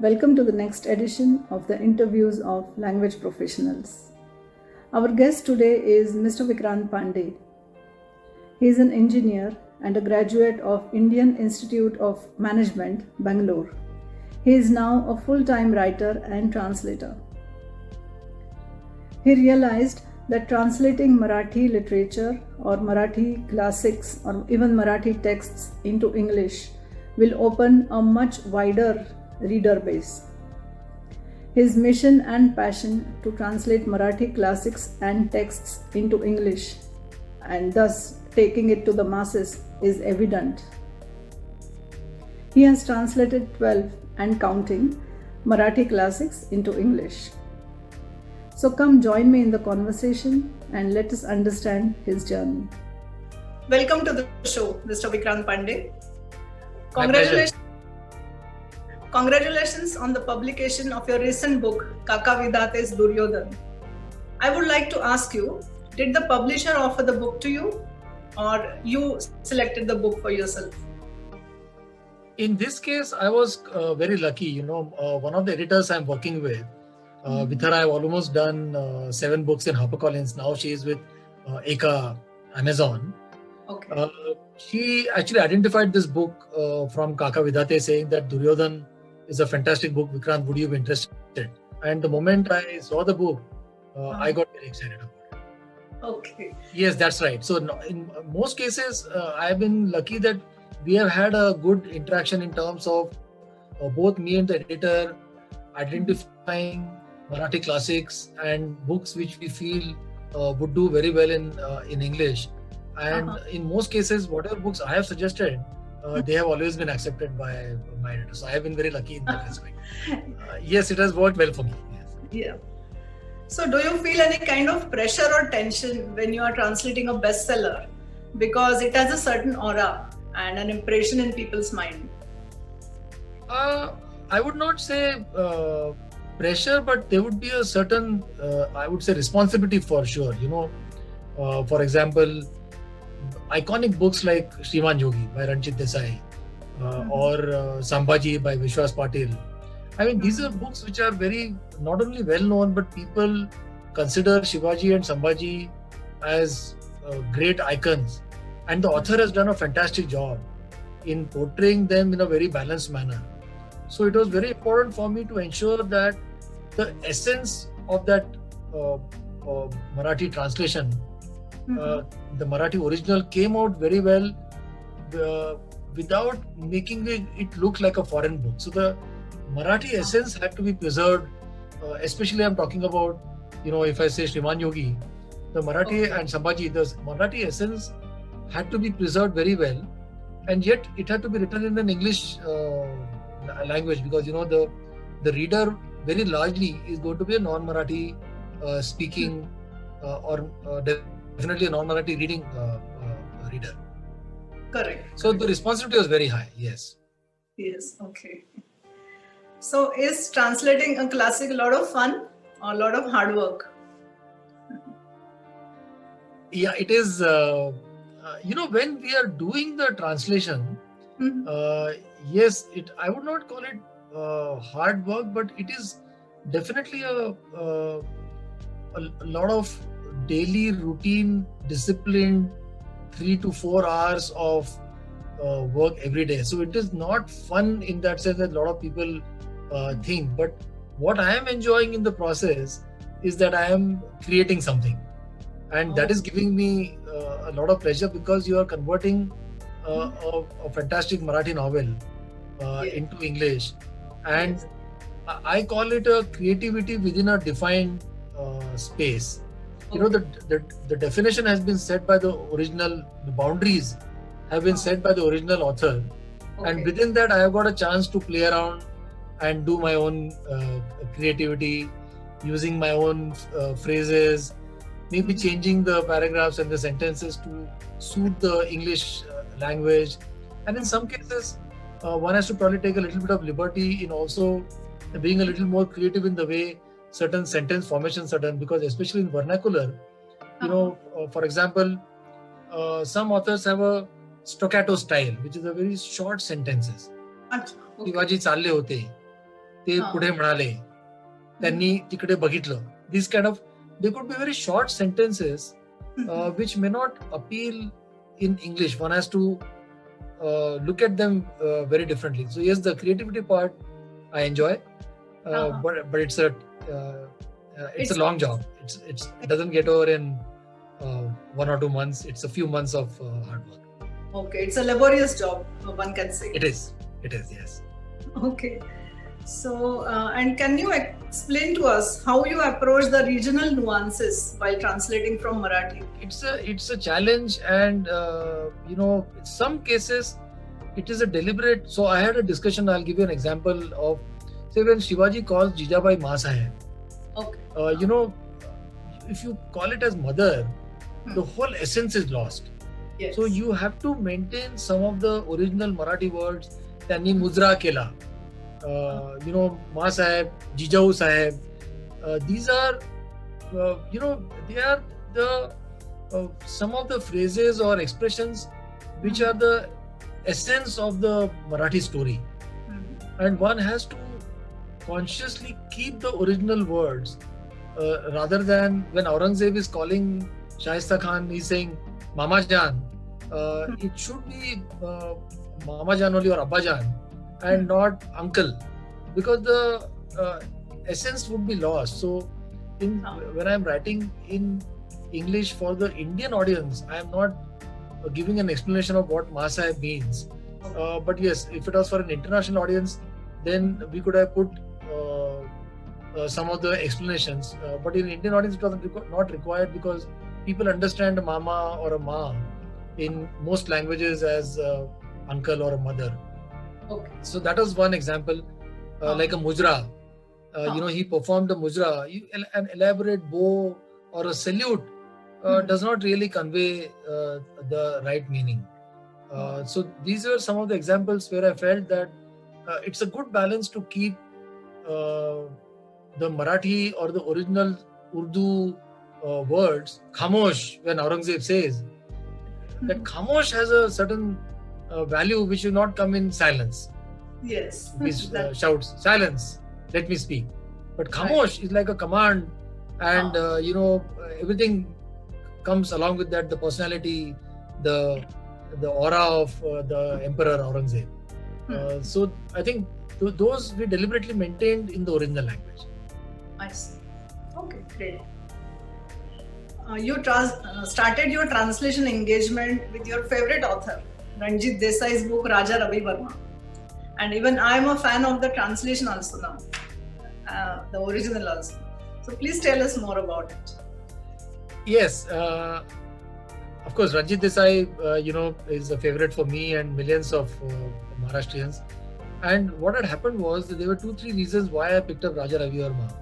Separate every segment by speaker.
Speaker 1: Welcome to the next edition of the interviews of language professionals. Our guest today is Mr. Vikrant Pande. He is an engineer and a graduate of Indian Institute of Management, Bangalore. He is now a full-time writer and translator. He realized that translating Marathi literature or Marathi classics or even Marathi texts into English will open a much wider reader base. His mission and passion to translate Marathi classics and texts into English and thus taking it to the masses is evident. He has translated 12 and counting Marathi classics into English. So come join me in the conversation and let us understand his journey. Welcome to the show, Mr. Vikrant Pande. Congratulations on the publication of your recent book, Kaka Vidate's Duryodhan. I would like to ask you, did the publisher offer the book to you or you selected the book for yourself?
Speaker 2: In this case, I was very lucky. One of the editors I'm working with her, I've almost done 7 books in HarperCollins. Now she is with Eka, Amazon.
Speaker 1: Okay.
Speaker 2: She actually identified this book from Kaka Vidate, saying that Duryodhan is a fantastic book. Vikrant, would you be interested? And the moment I saw the book, I got very excited about it.
Speaker 1: Okay.
Speaker 2: Yes, that's right. So in most cases, I've been lucky that we have had a good interaction in terms of both me and the editor identifying Marathi classics and books which we feel would do very well in English. And in most cases, whatever books I have suggested, they have always been accepted by my editor. So I have been very lucky in that respect. Yes, it has worked well for me. Yes.
Speaker 1: Yeah. So do you feel any kind of pressure or tension when you are translating a bestseller? Because it has a certain aura and an impression in people's mind.
Speaker 2: I would not say pressure, but there would be a certain, I would say, responsibility for sure. For example, iconic books like Shriman Yogi by Ranjit Desai or Sambhaji by Vishwas Patil. I mean, these are books which are very, not only well known, but people consider Shivaji and Sambhaji as great icons. And the author has done a fantastic job in portraying them in a very balanced manner. So it was very important for me to ensure that the essence of that Marathi translation, the Marathi original, came out very well without making it look like a foreign book. So the Marathi essence had to be preserved, especially I'm talking about, if I say Shriman Yogi, the Marathi and Sambhaji, the Marathi essence had to be preserved very well, and yet it had to be written in an English language because, the reader very largely is going to be a non-Marathi speaking or definitely a non-Marathi reading reader.
Speaker 1: Correct.
Speaker 2: So the responsibility was very high, yes.
Speaker 1: Yes, okay. So is translating a classic a lot of fun or a lot of hard work?
Speaker 2: Yeah, it is. When we are doing the translation, yes, I would not call it hard work, but it is definitely a lot of daily routine, disciplined 3 to 4 hours of work every day. So it is not fun in that sense that a lot of people think. But what I am enjoying in the process is that I am creating something. And that is giving me a lot of pleasure because you are converting a fantastic Marathi novel into English. And I call it a creativity within a defined space. The definition has been set by the original, the boundaries have been set by the original author. And within that, I have got a chance to play around and do my own creativity, using my own phrases, maybe changing the paragraphs and the sentences to suit the English language. And in some cases, one has to probably take a little bit of liberty in also being a little more creative in the way certain sentence formations are done, because especially in vernacular, for example, some authors have a staccato style, which is a very short sentences. Shivaji challe hote. ते पुढे म्हणाले, त्यांनी तिकडे बघितलं. These kind of, they could be very short sentences which may not appeal in English. One has to look at them very differently. So yes, the creativity part I enjoy, but it's a long job. It doesn't get over in 1 or 2 months. It's a few months of hard work.
Speaker 1: Okay, it's a laborious job, one can say.
Speaker 2: It is, yes.
Speaker 1: Okay. So, and can you explain to us how you approach the regional nuances while translating from Marathi?
Speaker 2: It's a challenge, and in some cases it is a deliberate. So I had a discussion. I'll give you an example of, say, when Shivaji calls Jijabai Ma Saheb. Okay. If you call it as mother, the whole essence is lost.
Speaker 1: Yes.
Speaker 2: So you have to maintain some of the original Marathi words. त्यांनी मुजरा केला. Ma Saheb, Jijau Saheb. These are, they are the some of the phrases or expressions which are the essence of the Marathi story. And one has to consciously keep the original words rather than when Aurangzeb is calling Shaista Khan, he's saying Mama Jan. It should be Mama Jan only or Abba Jan, and not uncle, because the essence would be lost. So when I'm writing in English for the Indian audience, I am not giving an explanation of what Ma Saheb means. But yes, if it was for an international audience, then we could have put some of the explanations. But in Indian audience, it was not required, because people understand a mama or a ma in most languages as uncle or a mother.
Speaker 1: Okay.
Speaker 2: So that was one example, like a mujra. He performed a mujra. An elaborate bow or a salute does not really convey the right meaning. So these were some of the examples where I felt that it's a good balance to keep the Marathi or the original Urdu words. Khamosh, when Aurangzeb says that Khamosh has a certain value which will not come in silence.
Speaker 1: Yes.
Speaker 2: He shouts, silence, let me speak. But Khamosh is like a command, and everything comes along with that, the personality, the aura of the Emperor Aurangzeb. So I think those we deliberately maintained in the original language.
Speaker 1: I see. Okay, great. You started your translation engagement with your favorite author, Ranjit Desai's book Raja Ravi Verma. And even I am a fan of the translation also now, the original also. So please tell us more about it.
Speaker 2: Yes, of course, Ranjit Desai, is a favorite for me and millions of Maharashtrians. And what had happened was that there were 2-3 reasons why I picked up Raja Ravi Verma.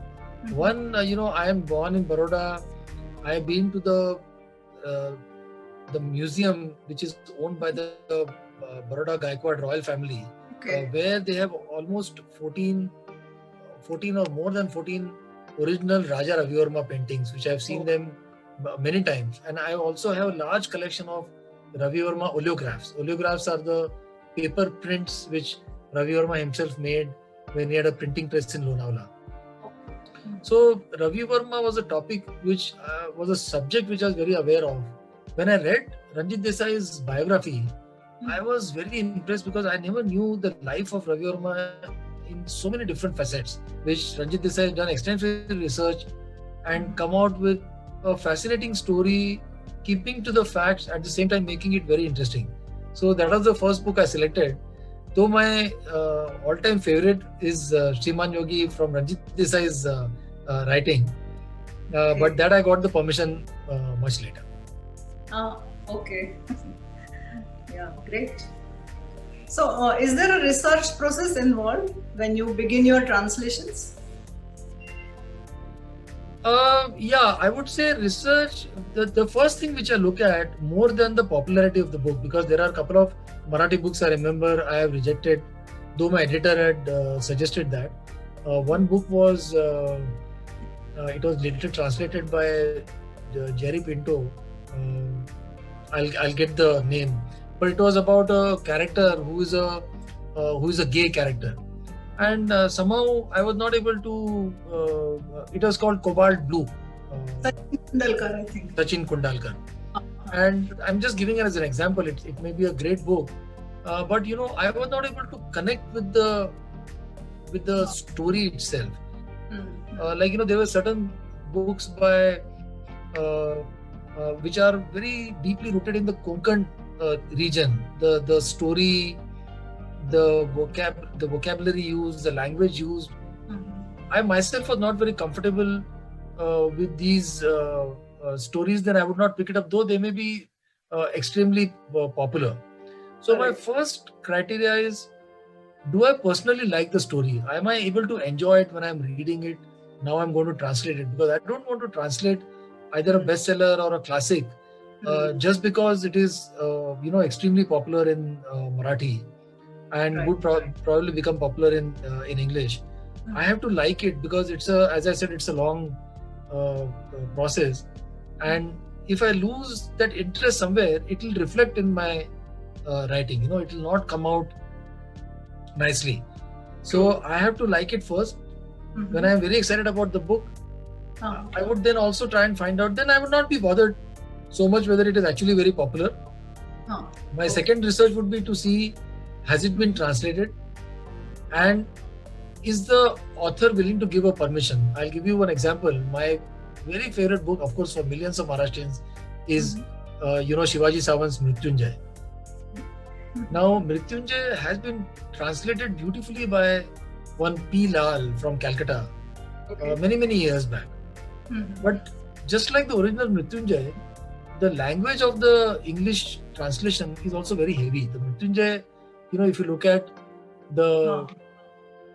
Speaker 2: One, I am born in Baroda. I have been to the museum which is owned by the Baroda Gaikwad royal family, where they have almost 14 or more than 14 original Raja Ravi Verma paintings, which I have seen them many times. And I also have a large collection of Ravi Verma oleographs. Oleographs are the paper prints which Ravi Verma himself made when he had a printing press in Lonavala. So Ravi Verma was a topic which was a subject which I was very aware of. When I read Ranjit Desai's biography, I was very impressed, because I never knew the life of Ravi Verma in so many different facets, which Ranjit Desai has done extensive research and come out with a fascinating story, keeping to the facts at the same time making it very interesting. So that was the first book I selected. Though my all-time favorite is Shriman Yogi from Ranjit Desai's writing, but that I got the permission much later.
Speaker 1: Okay. Yeah, great. So, is there a research process involved when you begin your translations?
Speaker 2: Yeah, I would say research, the first thing which I look at more than the popularity of the book, because there are a couple of Marathi books I remember I have rejected, though my editor had suggested that. One book was, it was later translated by Jerry Pinto. I'll get the name, but it was about a character who is a gay character, and somehow I was not able to. It was called Cobalt Blue.
Speaker 1: Sachin Kundalkar, I think.
Speaker 2: Sachin Kundalkar. And I'm just giving it as an example. It may be a great book, but I was not able to connect with the story itself. There were certain books by which are very deeply rooted in the Konkan region. The story, the vocabulary used, the language used. I myself was not very comfortable with these stories. Then I would not pick it up, though they may be extremely popular. So my first criteria is, do I personally like the story? Am I able to enjoy it when I'm reading it? Now I'm going to translate it, because I don't want to translate either a bestseller or a classic just because it is extremely popular in Marathi and would probably become popular in English. I have to like it, because as I said, it's a long process, and if I lose that interest somewhere, it will reflect in my writing. It will not come out nicely. So I have to like it first. When I am very excited about the book, I would then also try and find out. Then I would not be bothered so much whether it is actually very popular. My second research would be to see, has it been translated, and is the author willing to give a permission? I'll give you one example. My very favorite book, of course, for millions of Maharashtrians, is Shivaji Savant's Mrityunjay. Now, Mrityunjay has been translated beautifully by one P. Lal from Calcutta many years back. But just like the original Mrityunjay, the language of the English translation is also very heavy. The Mrityunjay, if you look at the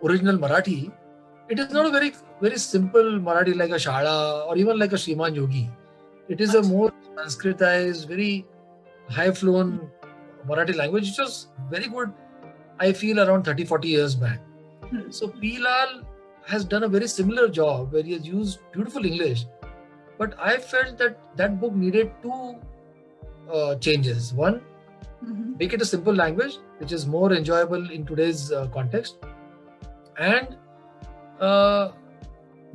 Speaker 2: original Marathi, it is not a very, very simple Marathi like a Shala or even like a Shriman Yogi. It is a more Sanskritized, very high-flown Marathi language, which was very good, I feel, around 30-40 years back. So P. Lal has done a very similar job where he has used beautiful English, but I felt that book needed two changes. One, make it a simple language which is more enjoyable in today's context, and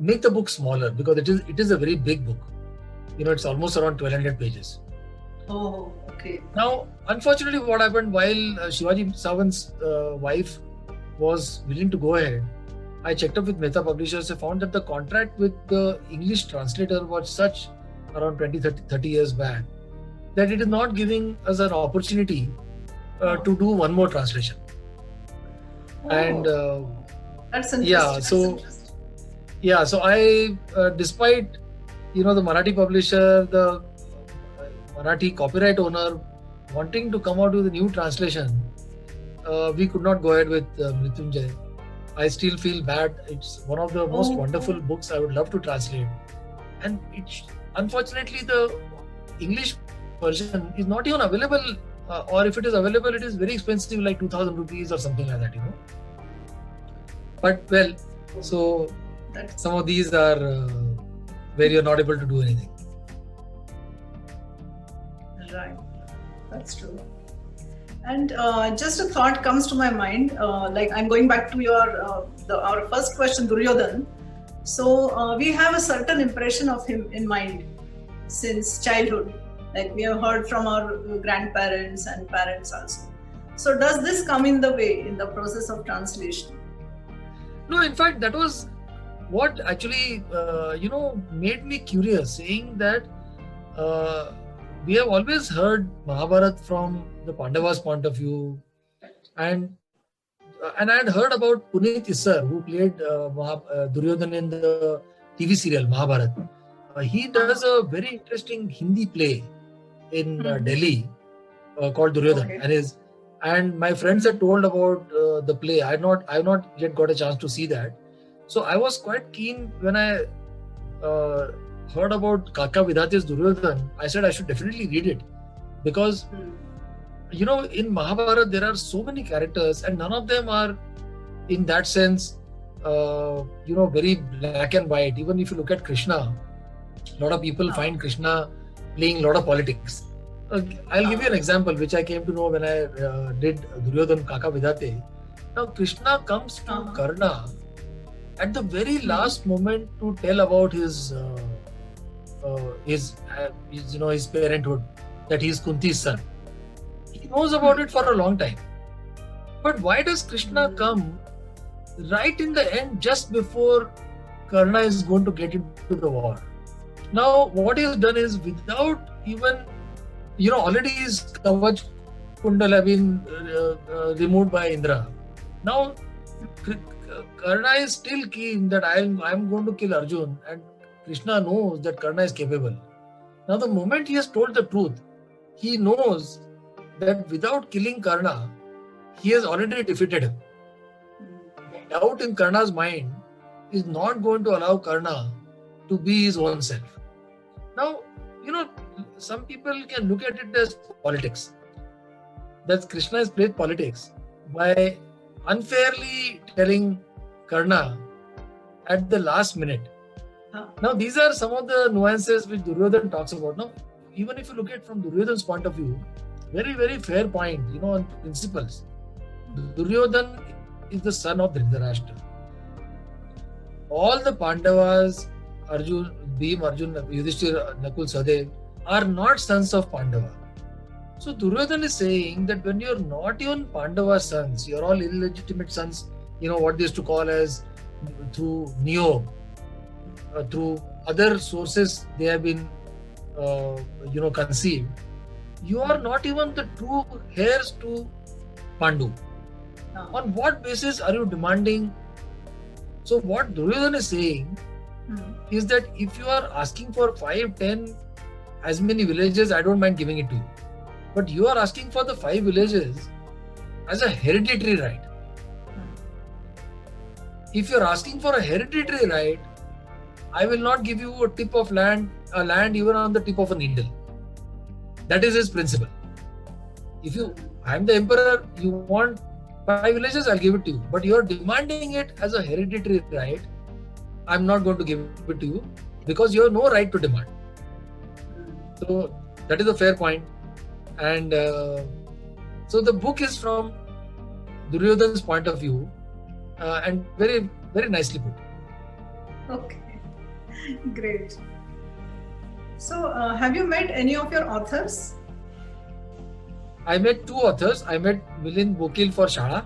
Speaker 2: make the book smaller, because it is a very big book. It's almost around 1200 pages.
Speaker 1: Oh, okay.
Speaker 2: Now, unfortunately, what happened while Shivaji Savant's wife was willing to go ahead, I checked up with Mehta Publishers. I found that the contract with the English translator was such around 30 years back that it is not giving us an opportunity to do one more translation. And
Speaker 1: that's interesting.
Speaker 2: So I, despite the Marathi publisher, the Marathi copyright owner wanting to come out with a new translation, we could not go ahead with Mrityunjay. I still feel bad. It's one of the most wonderful books I would love to translate. And unfortunately, the English version is not even available, or if it is available, it is very expensive, like 2,000 rupees or something like that, But well, so some of these are where you're not able to do anything.
Speaker 1: Right, that's true. And just a thought comes to my mind. Like I'm going back to our first question, Duryodhan. So we have a certain impression of him in mind since childhood. Like we have heard from our grandparents and parents also. So does this come in the way in the process of translation?
Speaker 2: No, in fact, that was what actually made me curious, saying that we have always heard Mahabharata from the Pandavas' point of view, and I had heard about Puneet Issar, who played Duryodhan in the TV serial Mahabharata. He does a very interesting Hindi play in Delhi called Duryodhan, and my friends had told about the play. I have not yet got a chance to see that. So I was quite keen when I heard about Kaka Vidhate's Duryodhan. I said I should definitely read it, because in Mahabharata there are so many characters and none of them are in that sense very black and white. Even if you look at Krishna, a lot of people find Krishna playing a lot of politics. I'll give you an example which I came to know when I did Duryodhan Kaka Vidhate. Now Krishna comes to
Speaker 1: Uh-huh.
Speaker 2: Karna at the very last moment to tell about his his parenthood, that he is Kunti's son. He knows about it for a long time. But why does Krishna come right in the end, just before Karna is going to get into the war? Now, what he has done is, without even, already his Kavach Kundal have been removed by Indra. Now, Karna is still keen that I am going to kill Arjun, and Krishna knows that Karna is capable. Now, the moment he has told the truth, he knows that without killing Karna, he has already defeated him. Doubt in Karna's mind is not going to allow Karna to be his own self. Now, some people can look at it as politics. That Krishna has played politics by unfairly telling Karna at the last minute. Now, these are some of the nuances which Duryodhana talks about. Now, even if you look at it from Duryodhana's point of view, very, very fair point, on principles. Duryodhana is the son of Dhritarashtra. All the Pandavas, Arjun, Bhim, Arjun, Yudhishthira, Nakul, Sahadev, are not sons of Pandava. So Duryodhana is saying that when you're not even Pandava sons, you're all illegitimate sons, what they used to call as through Niyog, through other sources they have been, conceived. You are not even the true heirs to Pandu. On what basis are you demanding? So what Duryodhana is saying is that if you are asking for 5, 10, as many villages, I don't mind giving it to you. But you are asking for the 5 villages as a hereditary right. If you are asking for a hereditary right, I will not give you a tip of land even on the tip of a needle. That is his principle. If I am the emperor, you want 5 villages, I'll give it to you. But you are demanding it as a hereditary right, I'm not going to give it to you because you have no right to demand. So that is a fair point. And so the book is from Duryodhana's point of view and very, very nicely put.
Speaker 1: Okay, great. So have you met any of your authors?
Speaker 2: I met 2 authors. I met Milind Bokil for Shala.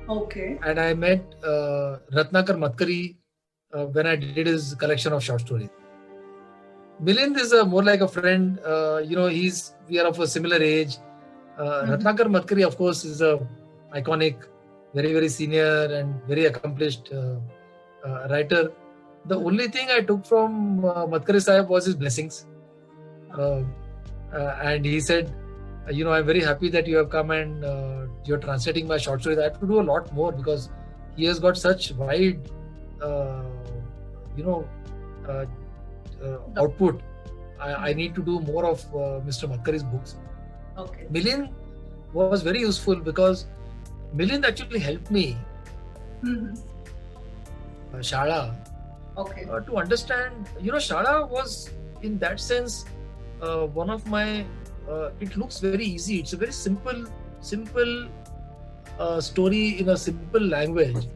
Speaker 1: Okay.
Speaker 2: And I met Ratnakar Matkari when I did his collection of short stories. Milind is more like a friend. We are of a similar age. Ratnakar Matkari, of course, is a iconic, very, very senior and very accomplished writer. The only thing I took from Matkari Sahib was his blessings. And he said, I'm very happy that you have come and you're translating my short stories. I have to do a lot more because he has got such wide, output. I need to do more of Mr. Matkari's books.
Speaker 1: Okay.
Speaker 2: Milind was very useful because Milind actually helped me, Shala, to understand. Shala was, in that sense, one of my. It looks very easy. It's a very simple story in a simple language,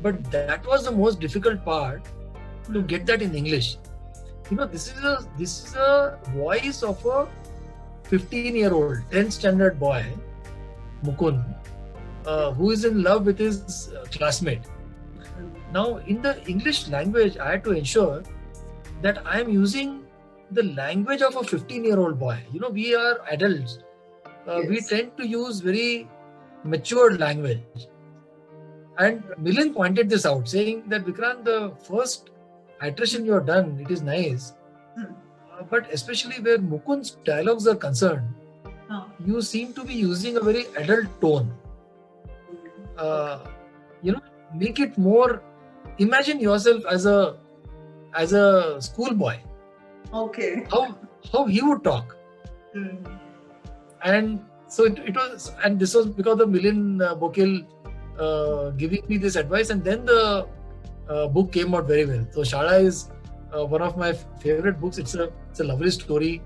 Speaker 2: but that was the most difficult part, to get that in English. This is a voice of a 15-year-old 10th standard boy, Mukund, who is in love with his classmate. Now, in the English language, I had to ensure that I am using the language of a 15-year-old boy. We are adults. We tend to use very matured language. And Milind pointed this out, saying that, Vikrant, the first iteration you have done, it is nice. But especially where Mukund's dialogues are concerned, you seem to be using a very adult tone. Make it more. Imagine yourself as a schoolboy.
Speaker 1: Okay.
Speaker 2: How he would talk. And so it was, and this was because of Milind Bokil giving me this advice, and then the book came out very well. So Shala is one of my favorite books. It's a lovely story.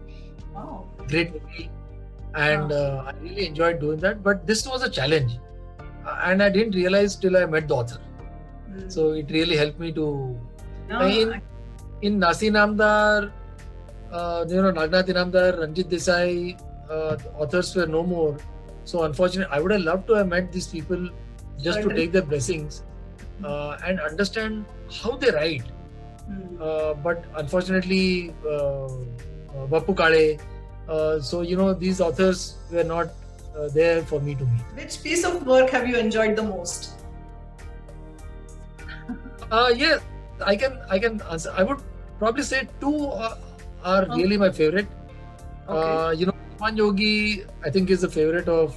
Speaker 1: Wow.
Speaker 2: Great movie, and I really enjoyed doing that. But this was a challenge and I didn't realize till I met the author.
Speaker 1: Mm.
Speaker 2: So it really helped me to.
Speaker 1: No,
Speaker 2: In Nasi Namdar, Nagnat Inamdar, Ranjit Desai, the authors were no more. So unfortunately, I would have loved to have met these people just to take their blessings and understand how they write. But unfortunately, Vappu Kale, so these authors were not there for me to meet.
Speaker 1: Which piece of work have you enjoyed the most?
Speaker 2: Yeah, I can answer. I would probably say two are really my favorite.
Speaker 1: Okay.
Speaker 2: Iman Yogi, I think, is the favorite of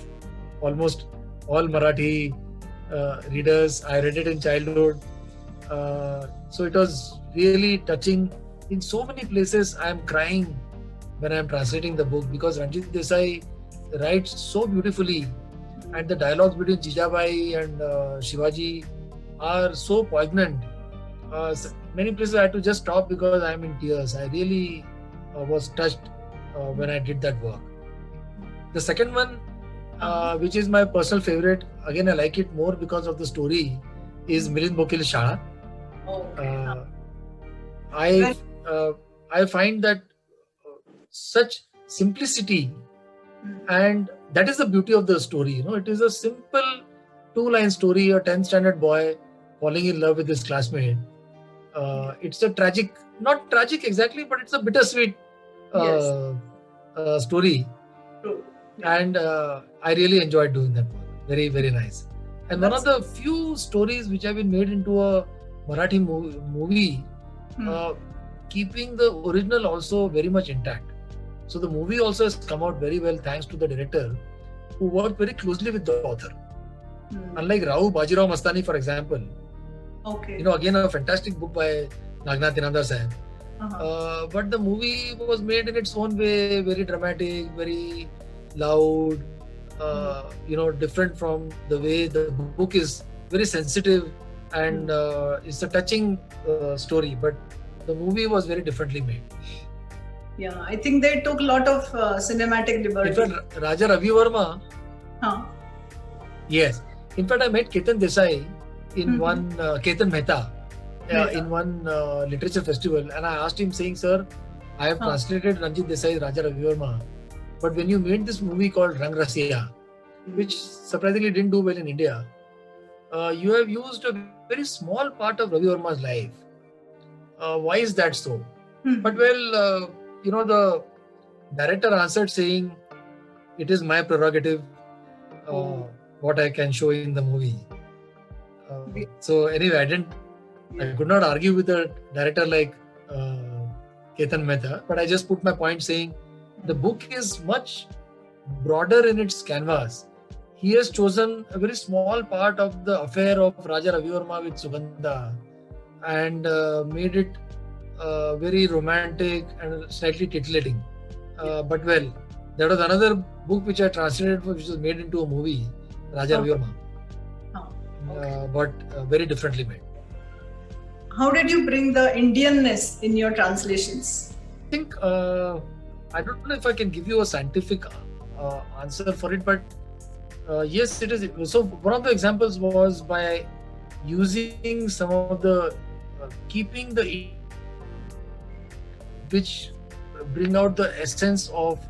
Speaker 2: almost all Marathi readers. I read it in childhood. So it was really touching. In so many places, I am crying when I am translating the book because Ranjit Desai writes so beautifully, and the dialogues between Jijabai and Shivaji are so poignant. Many places I had to just stop because I am in tears. I really was touched when I did that work. The second one, which is my personal favorite, again I like it more because of the story, is Milind Bokil's Shala. I find that such simplicity, and that is the beauty of the story. It is a simple 2-line story, a 10th standard boy falling in love with his classmate. It's a tragic, not tragic exactly, but it's a bittersweet story.
Speaker 1: True.
Speaker 2: And I really enjoyed doing that work. Very, very nice. And one of the few stories which have been made into a Marathi movie, keeping the original also very much intact. So the movie also has come out very well thanks to the director who worked very closely with the author. Unlike Rao Bajirao Mastani, for example.
Speaker 1: Okay.
Speaker 2: Again a fantastic book by Nagnat Inamdar Sahib. But the movie was made in its own way, very dramatic, very loud, different from the way the book is, very sensitive, and it's a touching story. But the movie was very differently made.
Speaker 1: Yeah, I think they took a lot of cinematic liberty.
Speaker 2: In fact, Raja Ravi Verma. Yes. In fact, I met Ketan Desai in one Ketan Mehta in one literature festival, and I asked him, saying, "Sir, I have translated Ranjit Desai's Raja Ravi Verma, but when you made this movie called Rang Rasiya, which surprisingly didn't do well in India, you have used a very small part of Ravi Verma's life. Why is that so?" But the director answered saying, "It is my prerogative what I can show in the movie." So anyway, I could not argue with a director like Ketan Mehta, but I just put my point saying the book is much broader in its canvas. He has chosen a very small part of the affair of Raja Ravi Verma with Sugandha and made it very romantic and slightly titillating. But that was another book which I translated, which was made into a movie, Raja Ravi Verma. But very differently made.
Speaker 1: How did you bring the Indianness in your translations?
Speaker 2: I think, I don't know if I can give you a scientific answer for it, but yes, it is. So one of the examples was by using some of the, keeping the, which bring out the essence of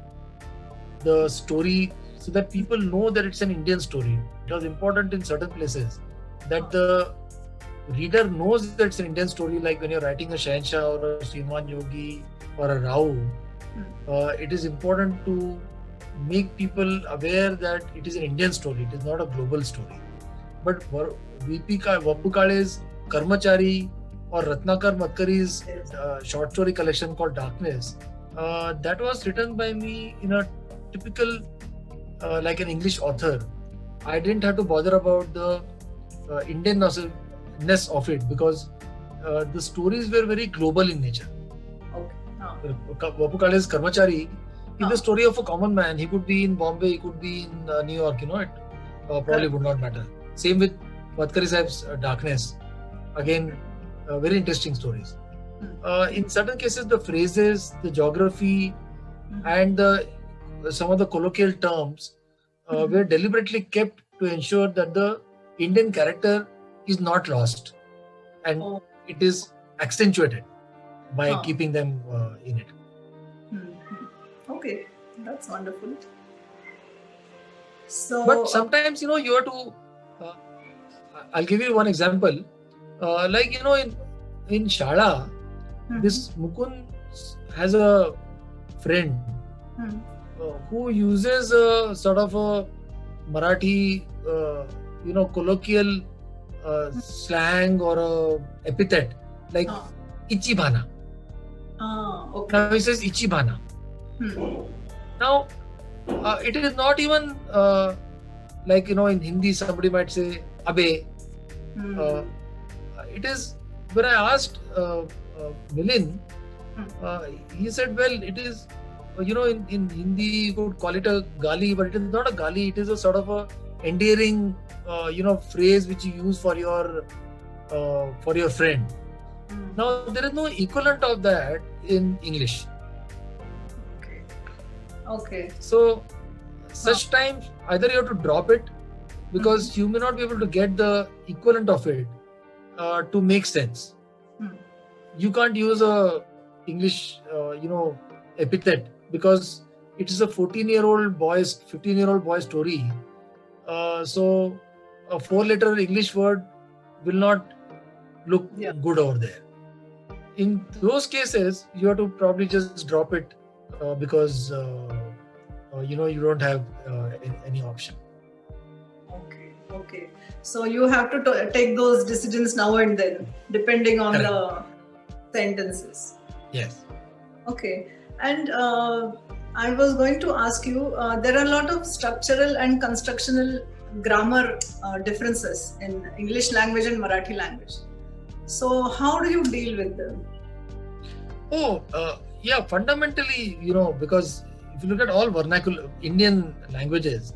Speaker 2: the story so that people know that it's an Indian story. It was important in certain places that the reader knows that it's an Indian story, like when you're writing a Shahenshah or a Sriman Yogi or a Rao. It is important to make people aware that it is an Indian story, it is not a global story. But Vappu Kale's Karmachari or Ratnakar Matkari's short story collection called Darkness, that was written by me in a typical, like an English author. I didn't have to bother about the Indianness of it because the stories were very global in nature. Vappu Kale's Karmachari is the story of a common man. He could be in Bombay, he could be in New York, it probably would not matter. Same with Matkari Sahib's Darkness. Again, very interesting stories. In certain cases, the phrases, the geography, and some of the colloquial terms were deliberately kept to ensure that the Indian character is not lost and it is accentuated by keeping them in it.
Speaker 1: Okay, that's wonderful. So,
Speaker 2: but sometimes you have to. I'll give you one example. Like in Shala, this Mukund has a friend who uses a sort of a Marathi, colloquial slang or a epithet like ichi bhana.
Speaker 1: Okay.
Speaker 2: Now he says ichi bhana. Now it is not even like in Hindi somebody might say abe. It is when I asked Milind, he said, well, it is in Hindi you could call it a gali, but it is not a gali. It is a sort of a endearing phrase which you use for your friend. Now there is no equivalent of that in English.
Speaker 1: Okay.
Speaker 2: So such times either you have to drop it because you may not be able to get the equivalent of it to make sense. You can't use a English epithet because it is a 15-year-old boy story. So a 4-letter English word will not look good over there. In those cases, you have to probably just drop it because you don't have any option.
Speaker 1: Okay. So you have to take those decisions now and then, depending on the sentences.
Speaker 2: Yes.
Speaker 1: Okay. And I was going to ask you, there are a lot of structural and constructional grammar differences in English language and Marathi language. So how do you deal with them?
Speaker 2: Fundamentally, because if you look at all vernacular Indian languages,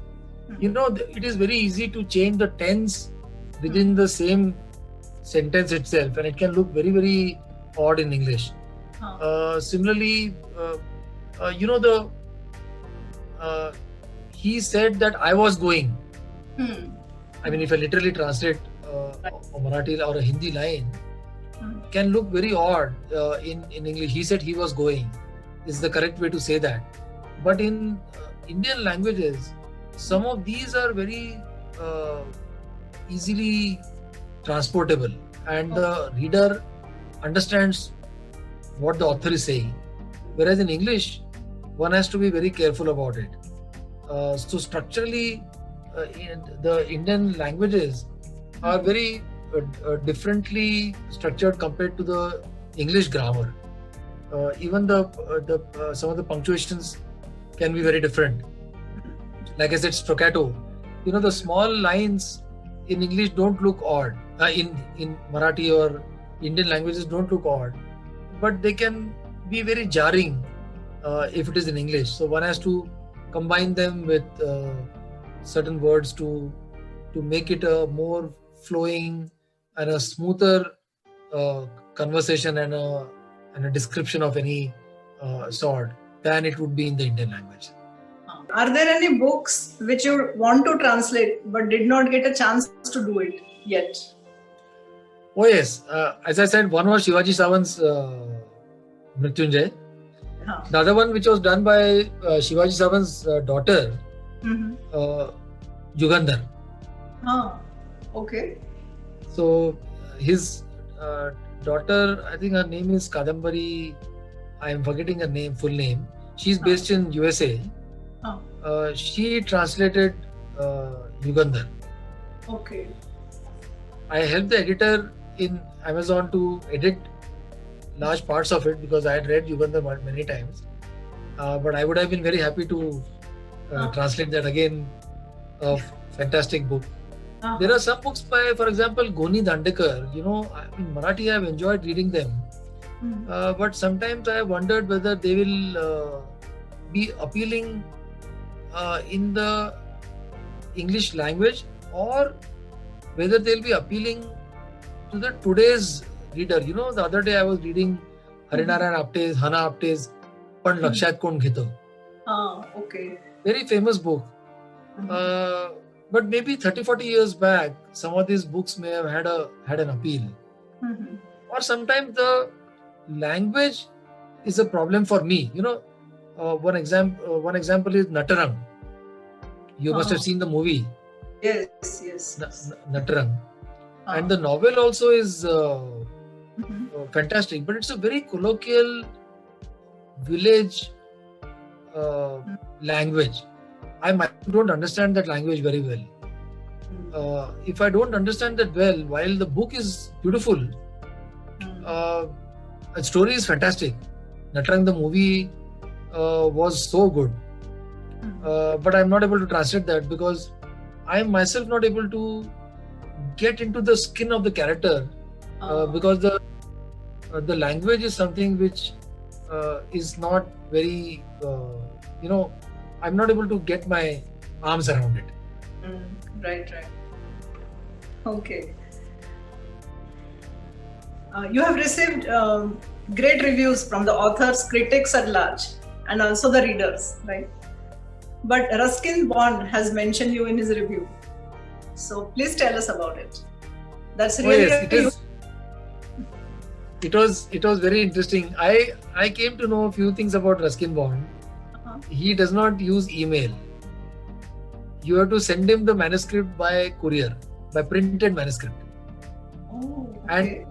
Speaker 2: it is very easy to change the tense within the same sentence itself, and it can look very, very odd in English. Similarly, he said that I was going. I mean, if I literally translate a Marathi or a Hindi line, can look very odd in English. He said he was going is the correct way to say that. But in Indian languages, some of these are very easily transportable, and the reader understands what the author is saying. Whereas in English, one has to be very careful about it. So structurally, the Indian languages are very differently structured compared to the English grammar. Even some of the punctuations can be very different. Like I said, staccato. The small lines in English don't look odd. In Marathi or Indian languages don't look odd, but they can be very jarring if it is in English. So one has to combine them with certain words to make it a more flowing and a smoother conversation and a description of any sort than it would be in the Indian language.
Speaker 1: Are there any books which you want to translate but did not get a chance to do it yet?
Speaker 2: Oh yes, as I said, one was Shivaji Savant's Mrityunjay. The other one, which was done by Shivaji Savant's daughter, Yugandhar.
Speaker 1: Okay.
Speaker 2: So his daughter, I think her name is Kadambari. I am forgetting her full name. She's based in USA. She translated Yugandhar.
Speaker 1: Okay.
Speaker 2: I helped the editor in Amazon to edit large parts of it because I had read Yugandhar many times. But I would have been very happy to translate that again. A fantastic book. There are some books by, for example, Goni Dandekar. In Marathi I have enjoyed reading them. But sometimes I have wondered whether they will be appealing in the English language or whether they'll be appealing to the today's reader. The other day I was reading Harinarayan Apte's, Hana Apte's Pan Lakshat Kon Ghito.
Speaker 1: Okay.
Speaker 2: Very famous book. But maybe 30-40 years back, some of these books may have had an appeal.
Speaker 1: Mm-hmm.
Speaker 2: Or sometimes the language is a problem for me. One example is Natarang. You must have seen the movie.
Speaker 1: Yes.
Speaker 2: Natarang. And the novel also is fantastic, but it's a very colloquial village language. I don't understand that language very well. If I don't understand that well, while the book is beautiful, the story is fantastic. Natarang, the movie, was so good. But I'm not able to translate that because I am myself not able to get into the skin of the character because the language is something which is not very, I'm not able to get my arms around it.
Speaker 1: Right. Okay. You have received great reviews from the authors, critics at large, and also the readers, right? But Ruskin Bond has mentioned you in his review. So please tell us about it. That's really
Speaker 2: it was very interesting. I came to know a few things about Ruskin Bond. He does not use email. You have to send him the manuscript by courier, by printed manuscript.
Speaker 1: Oh, okay.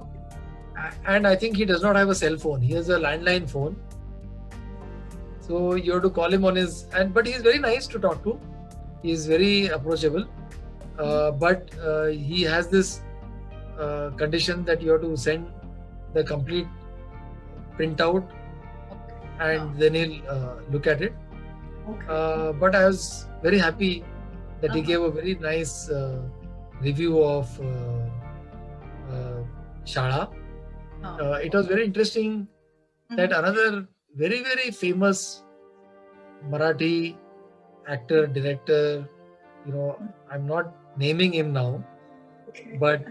Speaker 2: And I think he does not have a cell phone. He has a landline phone. So you have to call him on but he is very nice to talk to. He is very approachable. But he has this condition that you have to send the complete printout and then he'll look at it. Okay. But I was very happy that he gave a very nice review of Shala. It was very interesting that another very, very famous Marathi actor, director, I'm not naming him now, but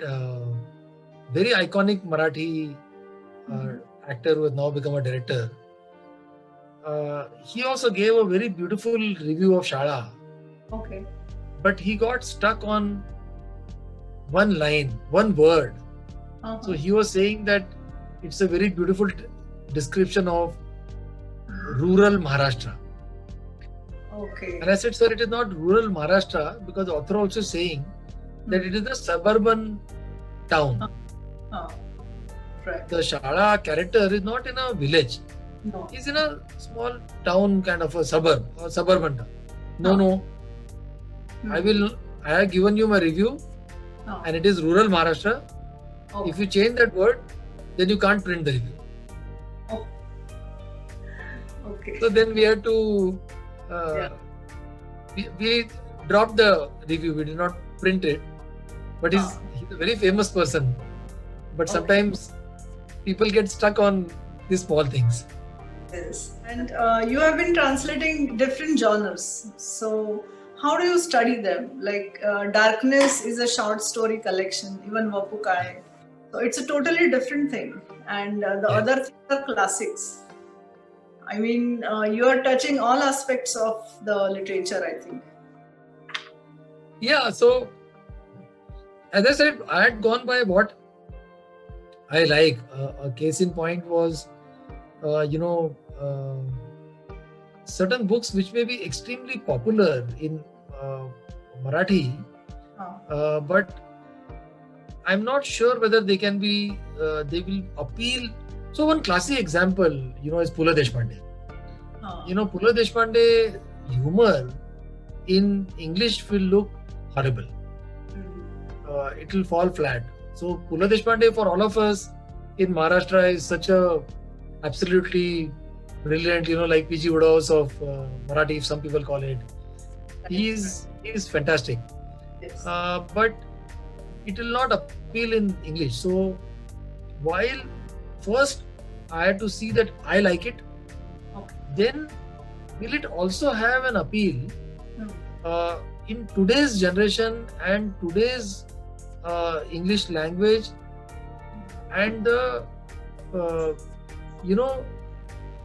Speaker 2: very iconic Marathi actor who has now become a director. He also gave a very beautiful review of Shala.
Speaker 1: Okay.
Speaker 2: But he got stuck on one line, one word. So he was saying that it's a very beautiful description of rural Maharashtra.
Speaker 1: Okay.
Speaker 2: And I said, sir, it is not rural Maharashtra because the author also is saying that it is a suburban town.
Speaker 1: Right.
Speaker 2: The Shala character is not in a village.
Speaker 1: No.
Speaker 2: He's in a small town, kind of a suburb or suburban town. No. I have given you my review and it is rural Maharashtra. Okay. If you change that word, then you can't print the review.
Speaker 1: Okay.
Speaker 2: So then we had to we dropped the review. We did not print it. But he's a very famous person. But sometimes people get stuck on these small things.
Speaker 1: Yes. And you have been translating different genres. So how do you study them? Like Darkness is a short story collection, even Vapukai. So it's a totally different thing. And the other things are classics. I mean, you are touching all aspects of the literature, I think.
Speaker 2: Yeah, so as I said, I had gone by what I like. A case in point was, certain books which may be extremely popular in Marathi, but I'm not sure whether they can be, they will appeal. So one classic example, is Pula Deshpande. Pula Deshpande humor in English will look horrible. It will fall flat. So Pula Deshpande for all of us in Maharashtra is such a absolutely brilliant, like PG Udaos of Marathi, if some people call it. He is fantastic.
Speaker 1: Yes.
Speaker 2: But it will not appeal in English. So while first I had to see that I like it, then will it also have an appeal in today's generation and today's English language and the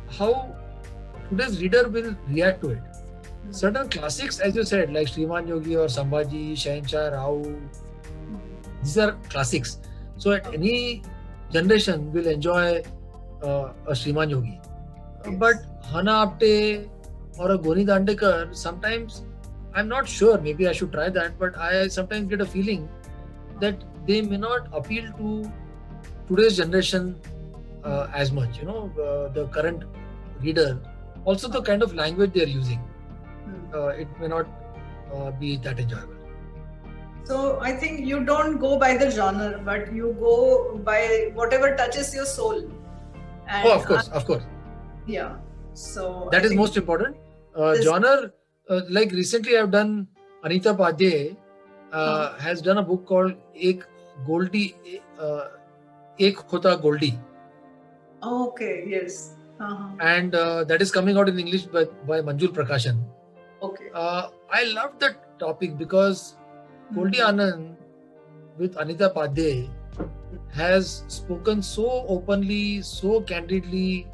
Speaker 2: how today's reader will react to it. certain classics, as you said, like Shriman Yogi or Sambhaji, Shahenshah, Rao, these are classics. So at any generation will enjoy a Shriman Yogi. But Hana Apte or a Goni Dandekar, sometimes I'm not sure, maybe I should try that, but I sometimes get a feeling that they may not appeal to today's generation as much, the current reader. Also, the kind of language they're using, it may not be that enjoyable.
Speaker 1: So I think you don't go by the genre, but you go by whatever touches your soul. And
Speaker 2: of course.
Speaker 1: Yeah. So
Speaker 2: that is most important. Genre, like recently I've done, Anita Pande has done a book called Ek Goldie, Ek Hota Goldie.
Speaker 1: Okay, yes.
Speaker 2: And that is coming out in English by Manjul Prakashan.
Speaker 1: Okay.
Speaker 2: I love that topic because Goldie Anand with Anita Pande has spoken so openly, so candidly,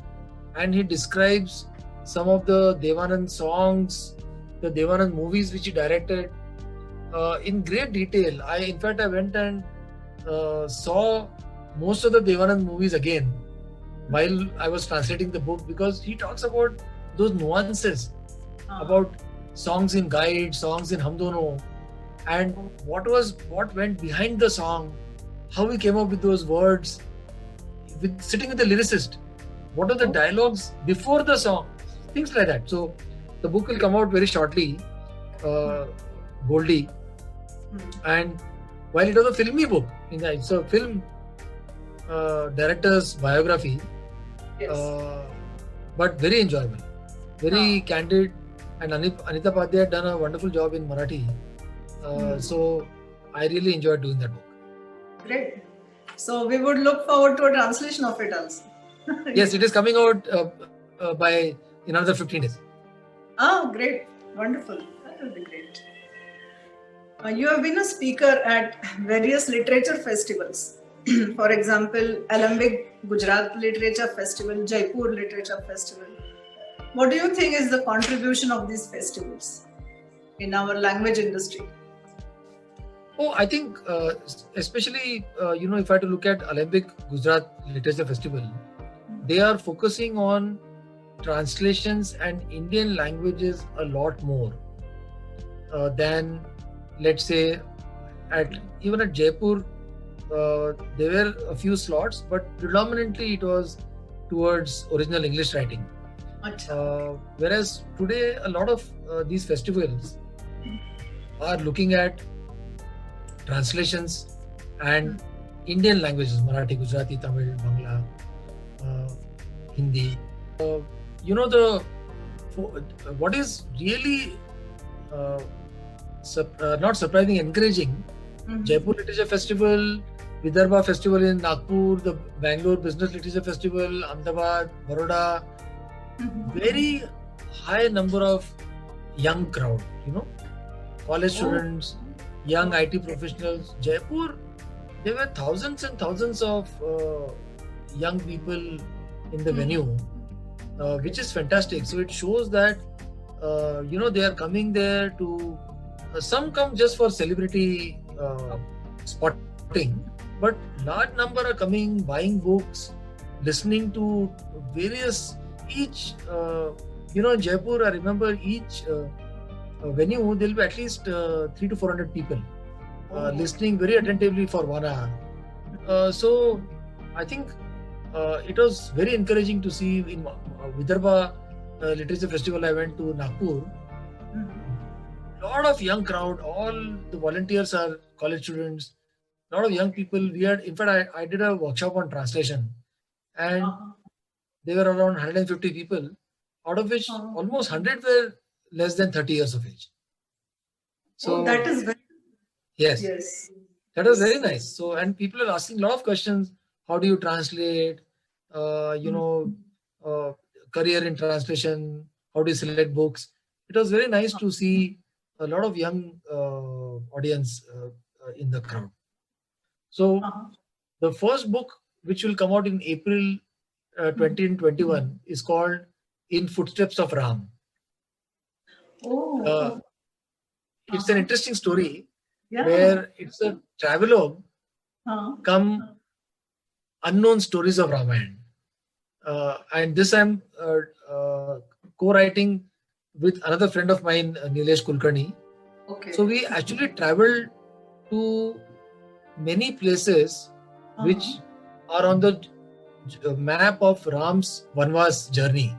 Speaker 2: and he describes some of the Devanand songs, the Devanand movies which he directed in great detail. In fact, I went and saw most of the Devanand movies again while I was translating the book, because he talks about those nuances about songs in Guide, songs in Hum Dono, and what went behind the song, how he came up with those words, sitting with the lyricist, what are the dialogues before the song, things like that. So the book will come out very shortly, Goldie, and while it was a filmy book, it's a film director's biography, but very enjoyable, very candid, and Anita Pande had done a wonderful job in Marathi. So I really enjoyed doing that book.
Speaker 1: Great. So we would look forward to a translation of it also.
Speaker 2: Yes, it is coming out by in another 15 days.
Speaker 1: Oh, great. Wonderful. That will be great. You have been a speaker at various literature festivals. For example, Alembic Gujarat Literature Festival, Jaipur Literature Festival. What do you think is the contribution of these festivals in our language industry?
Speaker 2: Oh, I think especially, if I had to look at Alembic Gujarat Literature Festival, they are focusing on translations and Indian languages a lot more than, let's say, even at Jaipur, there were a few slots, but predominantly it was towards original English writing. Whereas today, a lot of these festivals are looking at translations and Indian languages, Marathi, Gujarati, Tamil, Bangla, Hindi. What is really not surprising, encouraging, Jaipur Literature Festival, Vidarbha Festival in Nagpur, the Bangalore Business Literature Festival, Ahmedabad, Baroda, very high number of young crowd, college students, young IT professionals. Jaipur, there were thousands and thousands of young people in the venue, which is fantastic. So it shows that, they are coming there to, some come just for celebrity spotting, but large number are coming, buying books, listening to various, each, in Jaipur, I remember each venue, there will be at least 300 to 400 people listening very attentively for 1 hour. So I think it was very encouraging to see in Vidarbha Literature Festival. I went to Nagpur. Lot of young crowd, all the volunteers are college students, lot of young people. In fact, I did a workshop on translation, and there were around 150 people, out of which almost 100 were less than 30 years of age. So
Speaker 1: that is very
Speaker 2: yes, that was very nice. So, and people are asking a lot of questions. How do you translate? Career in translation. How do you select books? It was very nice to see a lot of young audience in the crowd. So the first book, which will come out in April 2021, is called In Footsteps of Ram.
Speaker 3: Oh,
Speaker 2: It's an interesting story
Speaker 3: yeah.
Speaker 2: where it's a travelogue come unknown stories of Ramayana. And this I'm co-writing with another friend of mine, Nilesh Kulkarni.
Speaker 3: Okay.
Speaker 2: So we actually traveled to many places which are on the map of Ram's Vanvas journey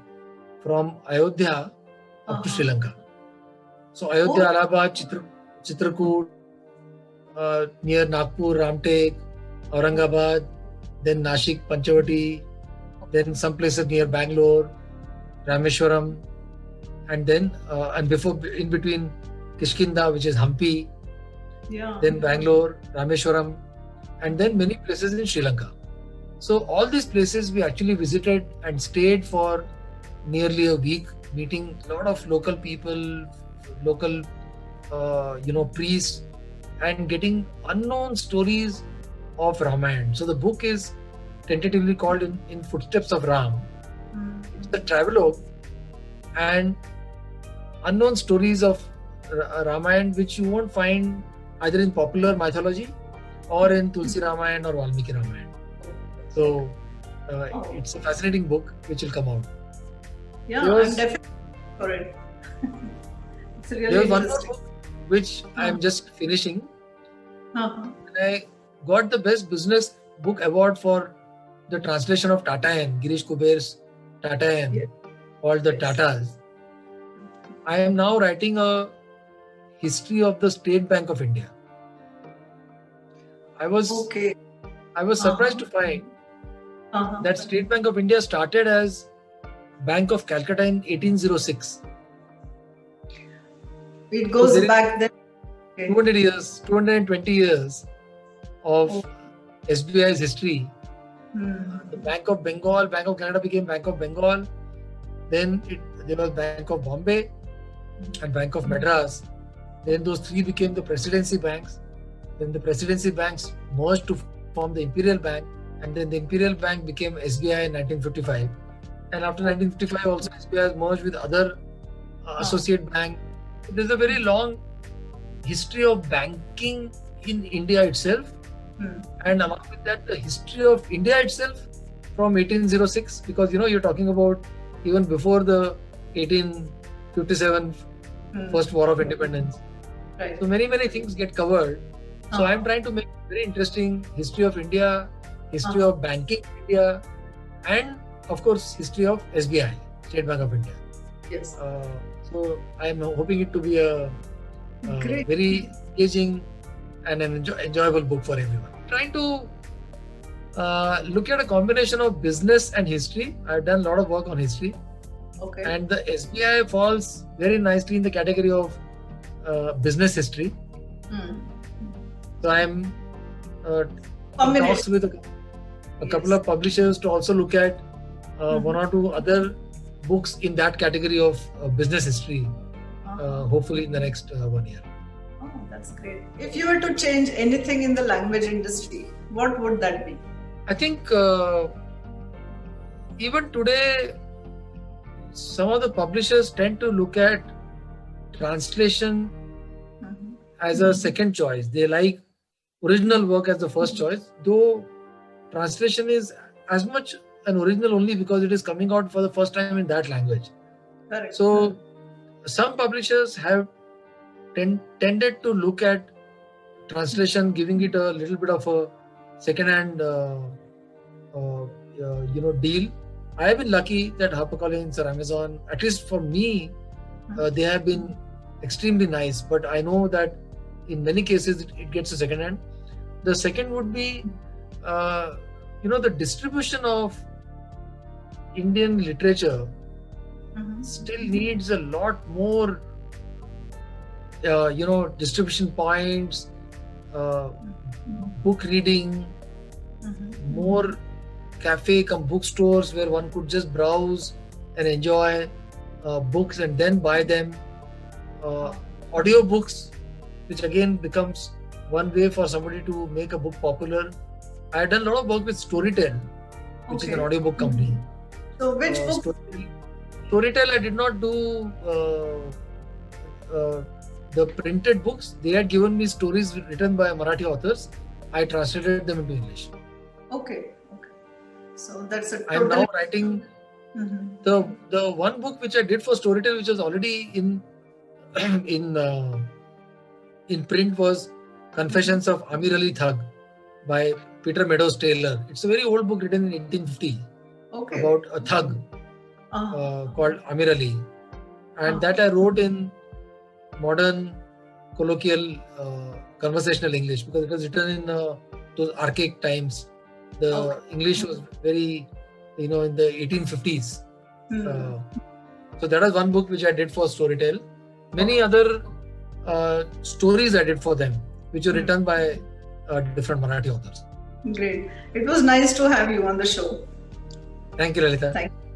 Speaker 2: from Ayodhya up to Sri Lanka. So Ayodhya, Allahabad, Chitrakoot, near Nagpur, Ramtek, Aurangabad, then Nashik, Panchavati, then some places near Bangalore, Rameshwaram, and then and before in between Kishkinda, which is Hampi, then Bangalore, Rameshwaram, and then many places in Sri Lanka. So all these places we actually visited and stayed for nearly a week, meeting a lot of local people, local priests, and getting unknown stories of Ramayana. So the book is tentatively called in Footsteps of Ram. It's a travelogue and unknown stories of Ramayana which you won't find either in popular mythology or in Tulsi Ramayana or Valmiki Ramayana. So it's a fascinating book which will come out.
Speaker 3: Yeah, I'm definitely for it. It's really
Speaker 2: There's one more book which I'm just finishing. And I got the Best Business Book Award for the translation of Tatayan, Girish Kuber's Tatayan, called The Tatas. I am now writing a history of the State Bank of India. I was surprised to find that State Bank of India started as Bank of Calcutta in 1806.
Speaker 3: It goes back then.
Speaker 2: 220 years of SBI's history. The Bank of Bengal, Bank of Canada became Bank of Bengal. Then there was Bank of Bombay and Bank of Madras. Then those three became the presidency banks. Then the presidency banks merged to form the Imperial Bank. And then the Imperial Bank became SBI in 1955. And after 1955 also SBI merged with other associate bank. There's a very long history of banking in India itself. And along with that, the history of India itself from 1806, because you're talking about even before the 1857 First War of Independence.
Speaker 3: Right.
Speaker 2: So many things get covered. So I'm trying to make a very interesting history of India, history of banking in India, and of course history of SBI, State Bank of India.
Speaker 3: Yes.
Speaker 2: So I'm hoping it to be a very engaging and an enjoyable book for everyone. Trying to look at a combination of business and history. I've done a lot of work on history.
Speaker 3: Okay.
Speaker 2: And the SBI falls very nicely in the category of business history. So I'm in talks with a couple of publishers to also look at one or two other books in that category of business history, hopefully in the next 1 year.
Speaker 3: Oh, that's great. If you were to change anything in the language industry, what would that be?
Speaker 2: I think even today, some of the publishers tend to look at translation as a second choice. They like original work as the first choice, though translation is as much an original only because it is coming out for the first time in that language.
Speaker 3: Correct.
Speaker 2: So some publishers have tended to look at translation, giving it a little bit of a second-hand deal. I have been lucky that HarperCollins or Amazon, at least for me, they have been extremely nice. But I know that in many cases it gets a second hand. The second would be, the distribution of Indian literature still needs a lot more, distribution points, book reading, more cafe come bookstores where one could just browse and enjoy books and then buy them. Audio books, which again becomes one way for somebody to make a book popular. I have done a lot of work with Storytel, which is an audiobook company.
Speaker 3: So which book?
Speaker 2: Storytel I did not do the printed books, they had given me stories written by Marathi authors. I translated them into English.
Speaker 3: Okay. So that's a
Speaker 2: I'm
Speaker 3: totally.
Speaker 2: now writing
Speaker 3: Mhm.
Speaker 2: the one book which I did for Storytel, which was already in in print, was Confessions of Amir Ali Thug by Peter Meadows Taylor. It's a very old book written in 1850
Speaker 3: Okay.
Speaker 2: about a thug called Amir Ali, and that I wrote in modern colloquial conversational English, because it was written in those archaic times. The English was very, in the 1850s. So that was one book which I did for Storytel. Many other stories I did for them, which were written by different Marathi authors.
Speaker 3: Great. It was nice to have you on the show.
Speaker 2: Thank you, Lalita.
Speaker 3: Thank you.